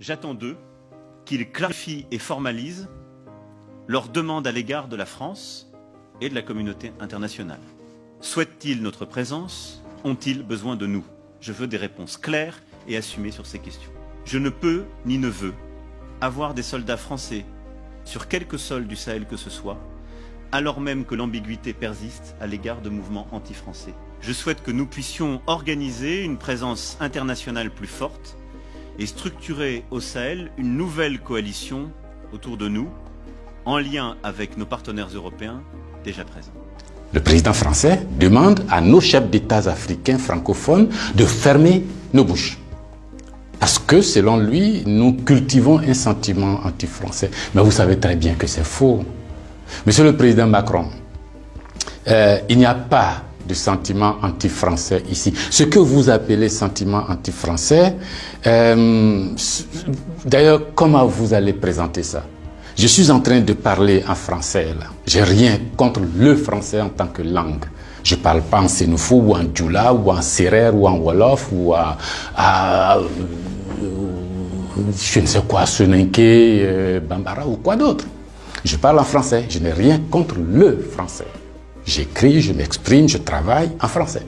J'attends d'eux qu'ils clarifient et formalisent leurs demandes à l'égard de la France et de la communauté internationale. Souhaitent-ils notre présence? Ont-ils besoin de nous? Je veux des réponses claires et assumées sur ces questions. Je ne peux ni ne veux avoir des soldats français sur quelque sol du Sahel que ce soit, alors même que l'ambiguïté persiste à l'égard de mouvements anti-français. Je souhaite que nous puissions organiser une présence internationale plus forte et structurer au Sahel une nouvelle coalition autour de nous, en lien avec nos partenaires européens déjà présents. Le président français demande à nos chefs d'État africains francophones de fermer nos bouches. Parce que, selon lui, nous cultivons un sentiment anti-français. Mais vous savez très bien que c'est faux. Monsieur le président Macron, il n'y a pas de sentiment anti-français ici. Ce que vous appelez sentiment anti-français, d'ailleurs, comment vous allez présenter ça? Je suis en train de parler en français là. J'ai rien contre le français en tant que langue. Je parle pas en sénoufo ou en djoula ou en serer ou en wolof ou je ne sais quoi, soninké, bambara ou quoi d'autre. Je parle en français. Je n'ai rien contre le français. J'écris, je m'exprime, je travaille en français.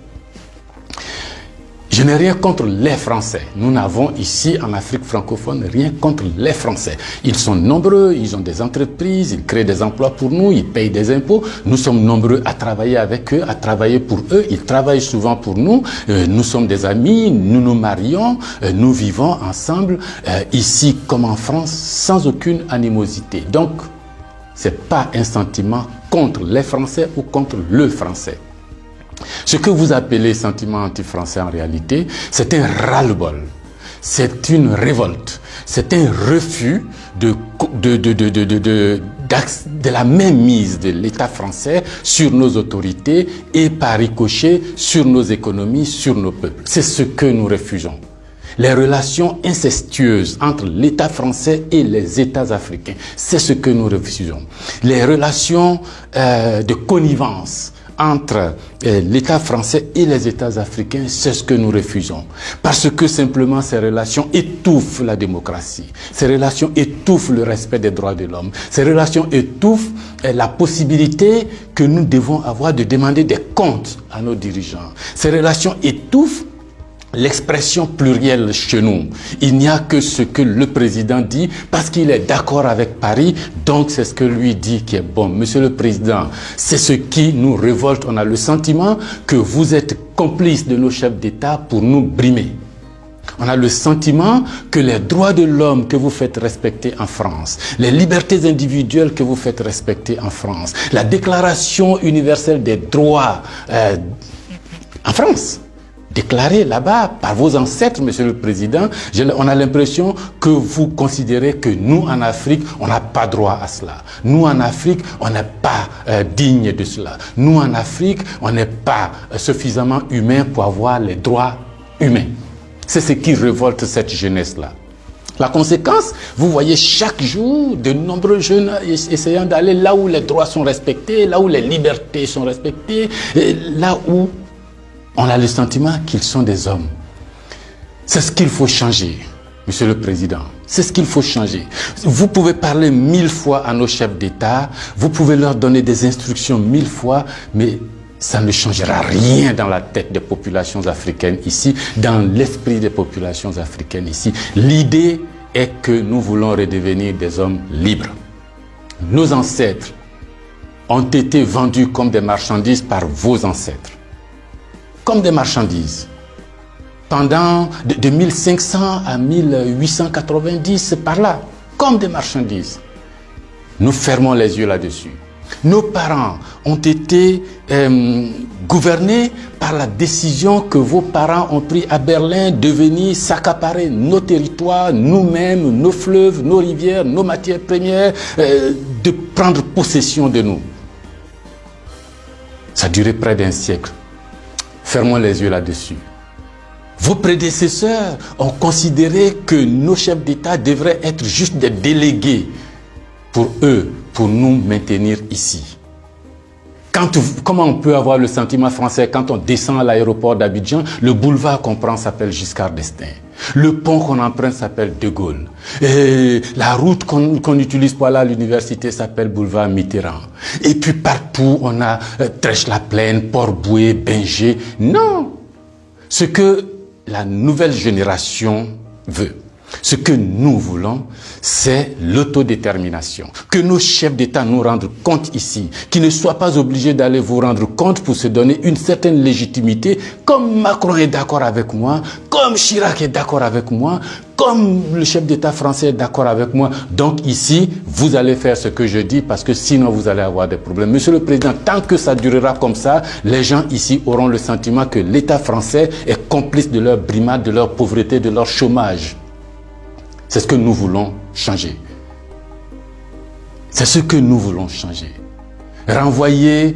Je n'ai rien contre les Français. Nous n'avons ici en Afrique francophone rien contre les Français. Ils sont nombreux, ils ont des entreprises, ils créent des emplois pour nous, ils payent des impôts. Nous sommes nombreux à travailler avec eux, à travailler pour eux. Ils travaillent souvent pour nous. Nous sommes des amis, nous nous marions, nous vivons ensemble ici comme en France sans aucune animosité. Donc, c'est pas un sentiment contre les Français ou contre le français. Ce que vous appelez sentiment anti-français en réalité, c'est un ras-le-bol, c'est une révolte, c'est un refus de la mainmise de l'État français sur nos autorités et par ricochet sur nos économies, sur nos peuples. C'est ce que nous refusons. Les relations incestueuses entre l'État français et les États africains, c'est ce que nous refusons. Les relations de connivence entre l'État français et les États africains, c'est ce que nous refusons. Parce que simplement ces relations étouffent la démocratie. Ces relations étouffent le respect des droits de l'homme. Ces relations étouffent la possibilité que nous devons avoir de demander des comptes à nos dirigeants. Ces relations étouffent l'expression plurielle chez nous. Il n'y a que ce que le président dit parce qu'il est d'accord avec Paris, donc c'est ce que lui dit qui est bon. Monsieur le président, c'est ce qui nous révolte. On a le sentiment que vous êtes complice de nos chefs d'État pour nous brimer. On a le sentiment que les droits de l'homme que vous faites respecter en France, les libertés individuelles que vous faites respecter en France, la déclaration universelle des droits en France, déclaré là-bas par vos ancêtres, Monsieur le Président, on a l'impression que vous considérez que nous, en Afrique, on n'a pas droit à cela. Nous, en Afrique, on n'est pas digne de cela. Nous, en Afrique, on n'est pas suffisamment humain pour avoir les droits humains. C'est ce qui révolte cette jeunesse-là. La conséquence, vous voyez chaque jour de nombreux jeunes essayant d'aller là où les droits sont respectés, là où les libertés sont respectées, là où on a le sentiment qu'ils sont des hommes. C'est ce qu'il faut changer, Monsieur le Président. C'est ce qu'il faut changer. Vous pouvez parler 1000 fois à nos chefs d'État, vous pouvez leur donner des instructions 1000 fois, mais ça ne changera rien dans la tête des populations africaines ici, dans l'esprit des populations africaines ici. L'idée est que nous voulons redevenir des hommes libres. Nos ancêtres ont été vendus comme des marchandises par vos ancêtres. Comme des marchandises. Pendant de 1500 à 1890, c'est par là, comme des marchandises. Nous fermons les yeux là-dessus. Nos parents ont été gouvernés par la décision que vos parents ont prise à Berlin de venir s'accaparer nos territoires, nous-mêmes, nos fleuves, nos rivières, nos matières premières, de prendre possession de nous. Ça a duré près d'un siècle. Fermons les yeux là-dessus. Vos prédécesseurs ont considéré que nos chefs d'État devraient être juste des délégués pour eux, pour nous maintenir ici. Comment on peut avoir le sentiment français quand on descend à l'aéroport d'Abidjan, le boulevard qu'on prend s'appelle Giscard d'Estaing. Le pont qu'on emprunte s'appelle De Gaulle. Et la route qu'on utilise pour aller à l'université s'appelle boulevard Mitterrand. Et puis partout, on a Trèche-la-Plaine, Port-Bouët, Binger. Non! Ce que la nouvelle génération veut, ce que nous voulons, c'est l'autodétermination. Que nos chefs d'État nous rendent compte ici, qu'ils ne soient pas obligés d'aller vous rendre compte pour se donner une certaine légitimité, comme Macron est d'accord avec moi, comme Chirac est d'accord avec moi, comme le chef d'État français est d'accord avec moi. Donc ici, vous allez faire ce que je dis parce que sinon vous allez avoir des problèmes. Monsieur le Président, tant que ça durera comme ça, les gens ici auront le sentiment que l'État français est complice de leur brimade, de leur pauvreté, de leur chômage. C'est ce que nous voulons changer. C'est ce que nous voulons changer. Renvoyer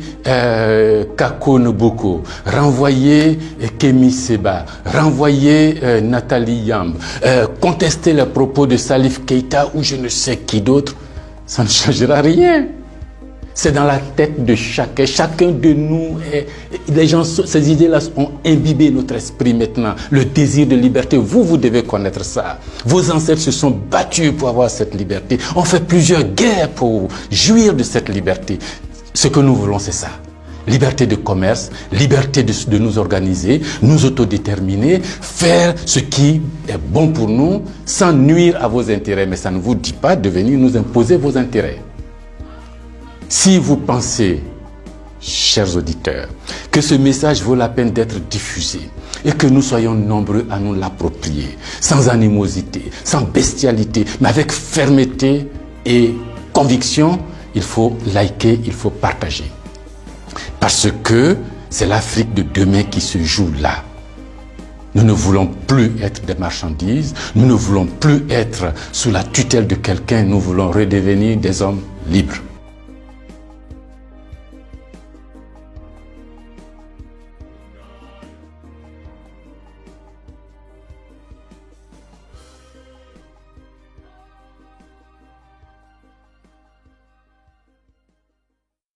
Kako Noboko, renvoyer Kemi Seba, renvoyer Nathalie Yamb, contester les propos de Salif Keïta ou je ne sais qui d'autre, ça ne changera rien. C'est dans la tête de chacun. Chacun de nous, les gens, ces idées-là ont imbibé notre esprit maintenant. Le désir de liberté, vous devez connaître ça. Vos ancêtres se sont battus pour avoir cette liberté. On fait plusieurs guerres pour jouir de cette liberté. Ce que nous voulons, c'est ça. Liberté de commerce, liberté de nous organiser, nous autodéterminer, faire ce qui est bon pour nous sans nuire à vos intérêts. Mais ça ne vous dit pas de venir nous imposer vos intérêts. Si vous pensez, chers auditeurs, que ce message vaut la peine d'être diffusé et que nous soyons nombreux à nous l'approprier, sans animosité, sans bestialité, mais avec fermeté et conviction, il faut liker, il faut partager. Parce que c'est l'Afrique de demain qui se joue là. Nous ne voulons plus être des marchandises, nous ne voulons plus être sous la tutelle de quelqu'un, nous voulons redevenir des hommes libres.